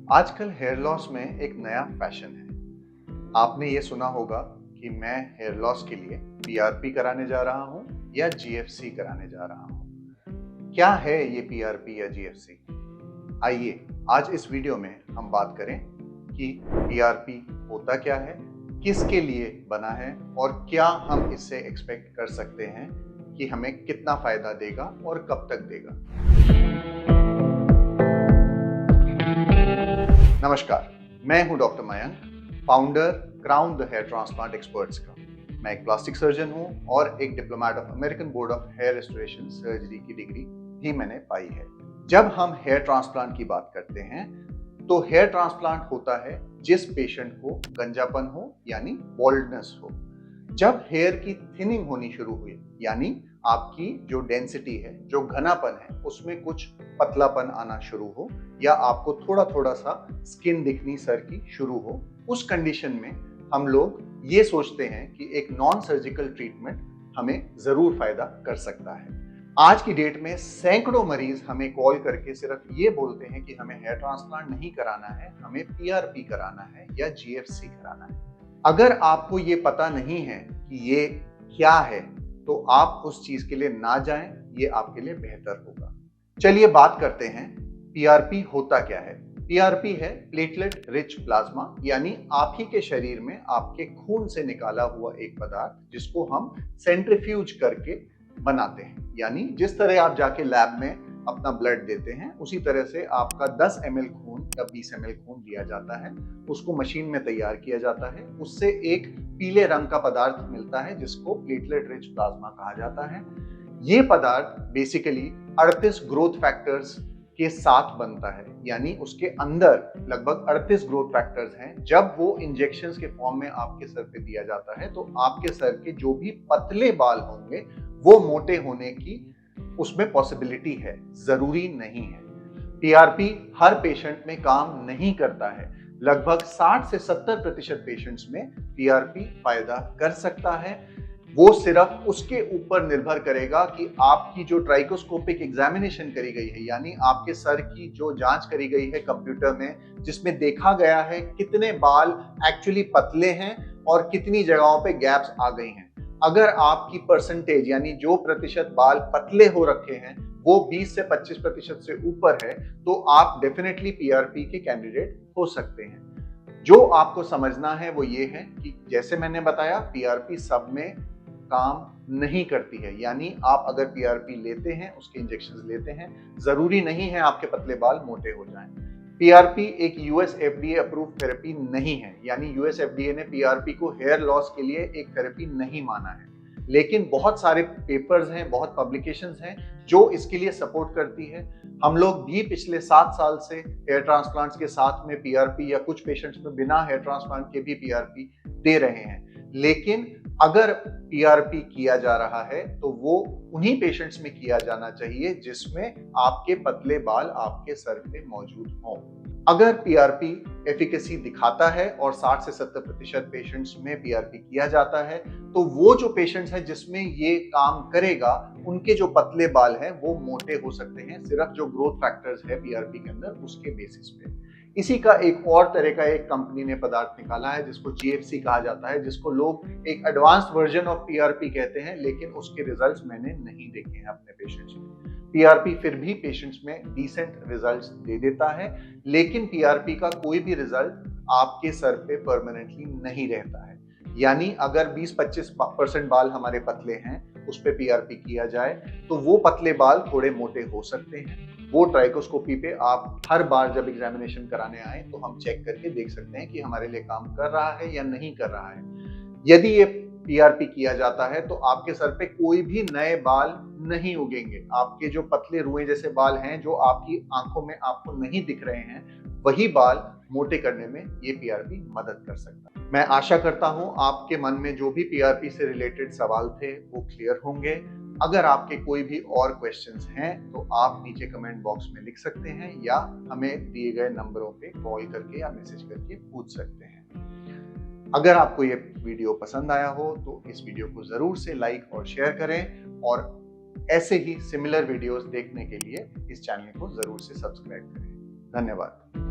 आजकल hair loss में एक नया फैशन है। आपने ये सुना होगा कि मैं हेयर लॉस के लिए पीआरपी कराने जा रहा हूँ या जीएफसी कराने जा रहा हूँ। क्या है ये पीआरपी या जीएफसी? आइए आज इस वीडियो में हम बात करें कि पीआरपी होता क्या है, किसके लिए बना है और क्या हम इससे एक्सपेक्ट कर सकते हैं कि हमें कितना फायदा देगा और कब तक देगा। नमस्कार, मैं हूं doctor Mayank, founder crown the hair transplant experts का। मैं एक प्लास्टिक सर्जन हूं और एक diplomate of American board of hair restoration surgery की डिग्री भी मैंने पाई है। जब हम हेयर ट्रांसप्लांट की बात करते हैं तो हेयर ट्रांसप्लांट होता है जिस पेशेंट को गंजापन हो यानी बॉल्डनेस हो। जब हेयर की थिनिंग होनी शुरू हुई यानी आपकी जो डेंसिटी है, जो घनापन है, उसमें कुछ पतलापन आना शुरू हो या आपको थोड़ा थोड़ा सा स्किन दिखनी सर की शुरू हो, उस कंडीशन में हम लोग ये सोचते हैं कि एक नॉन सर्जिकल ट्रीटमेंट हमें जरूर फायदा कर सकता है। आज की डेट में सैकड़ों मरीज हमें कॉल करके सिर्फ ये बोलते हैं कि हमें हेयर ट्रांसप्लांट नहीं कराना है, हमें पीआरपी कराना है या जीएफसी कराना है। अगर आपको ये पता नहीं है कि ये क्या है तो आप उस चीज के लिए ना जाएं, ये आपके लिए बेहतर होगा। चलिए बात करते हैं पीआरपी होता क्या है। पीआरपी है प्लेटलेट रिच प्लाज्मा, यानी आप ही के शरीर में आपके खून से निकाला हुआ एक पदार्थ जिसको हम सेंट्रीफ्यूज करके बनाते हैं। यानी जिस तरह आप जाके लैब में अपना ब्लड देते हैं उसी तरह से आपका 10 ml खून या 20 ml खून लिया जाता है, उसको मशीन में तैयार किया जाता है, उससे एक पीले रंग का पदार्थ मिलता है जिसको प्लेटलेट रिच प्लाज्मा कहा जाता है। ये पदार्थ बेसिकली 38 ग्रोथ फैक्टर्स के साथ बनता है, यानी उसके अंदर लगभग 38 ग्रोथ फैक्टर्स हैं। जब वो इंजेक्शंस के फॉर्म में आपके सर पे दिया जाता है तो आपके सर के जो भी पतले बाल होंगे वो मोटे होने की उसमें पॉसिबिलिटी है, जरूरी नहीं है। पीआरपी हर पेशेंट में काम नहीं करता है। लगभग 60 से 70% पेशेंट्स में पीआरपी फायदा कर सकता है। वो सिर्फ उसके ऊपर निर्भर करेगा कि आपकी जो ट्राइकोस्कोपिक एग्जामिनेशन करी गई है, यानी आपके सर की जो जांच करी गई है कंप्यूटर में, जिसमें देखा गया है कितने बाल एक्चुअली पतले हैं और कितनी जगहों पे गैप्स आ गई हैं। अगर आपकी परसेंटेज यानी जो प्रतिशत बाल पतले हो रखे हैं वो 20 से 25% से ऊपर है तो आप डेफिनेटली पीआरपी के कैंडिडेट हो सकते हैं। जो आपको समझना है वो ये है कि जैसे मैंने बताया पीआरपी सब में काम नहीं करती है, यानी आप अगर पीआरपी लेते हैं, उसके इंजेक्शंस लेते हैं, जरूरी नहीं है आपके पतले बाल मोटे हो जाएं। पीआरपी एक यूएस एफडीए अप्रूव थेरेपी नहीं है, यानी यूएस एफडीए ने पीआरपी को हेयर लॉस के लिए एक थेरेपी नहीं माना है। लेकिन बहुत सारे पेपर्स हैं, बहुत पब्लिकेशंस हैं जो इसके लिए सपोर्ट करती है। हम लोग भी पिछले 7 साल से हेयर ट्रांसप्लांट्स के साथ में पीआरपी या कुछ पेशेंट्स में बिना हेयर ट्रांसप्लांट के भी पीआरपी दे रहे हैं। लेकिन अगर पीआरपी किया जा रहा है तो वो उन्हीं पेशेंट्स में किया जाना चाहिए जिसमें आपके पतले बाल आपके सर पे मौजूद हों। अगर पीआरपी एफिकेसी दिखाता है और 60 से 70% पेशेंट्स में पीआरपी किया जाता है तो वो जो पेशेंट्स हैं जिसमें ये काम करेगा उनके जो पतले बाल हैं वो मोटे हो सकते हैं, सिर्फ जो ग्रोथ फैक्टर्स है पीआरपी के अंदर उसके बेसिस पे। इसी का एक और तरह का एक कंपनी ने पदार्थ निकाला है जिसको जीएफसी कहा जाता है, जिसको लोग एक एडवांस्ड वर्जन ऑफ पीआरपी कहते हैं, लेकिन उसके रिजल्ट्स मैंने नहीं देखे हैं अपने पेशेंट्स में। पीआरपी फिर भी पेशेंट्स में डिसेंट रिजल्ट्स दे देता है, लेकिन पीआरपी का कोई भी रिजल्ट आपके सर पे परमानेंटली नहीं रहता है। यानी अगर 20-25% बाल हमारे पतले हैं उस पे पीआरपी किया जाए तो वो पतले बाल थोड़े मोटे हो सकते हैं। वो ट्राइकोस्कोपी पे आप हर बार जब एग्जामिनेशन कराने आए तो हम चेक करके देख सकते हैं कि हमारे लिए काम कर रहा है या नहीं कर रहा है। यदि ये पीआरपी किया जाता है तो आपके सर पे कोई भी नए बाल नहीं उगेंगे। आपके जो पतले रुएं जैसे बाल हैं जो आपकी आंखों में आपको नहीं दिख रहे हैं, वही बाल मोटे करने में ये पीआरपी मदद कर सकता है। मैं आशा करता हूं आपके मन में जो भी पीआरपी से रिलेटेड सवाल थे वो क्लियर होंगे। अगर आपके कोई भी और क्वेश्चंस हैं तो आप नीचे कमेंट बॉक्स में लिख सकते हैं या हमें दिए गए नंबरों पे कॉल करके या मैसेज करके पूछ सकते हैं। अगर आपको ये वीडियो पसंद आया हो तो इस वीडियो को जरूर से लाइक और शेयर करें और ऐसे ही सिमिलर वीडियोस देखने के लिए इस चैनल को जरूर से सब्सक्राइब करें। धन्यवाद।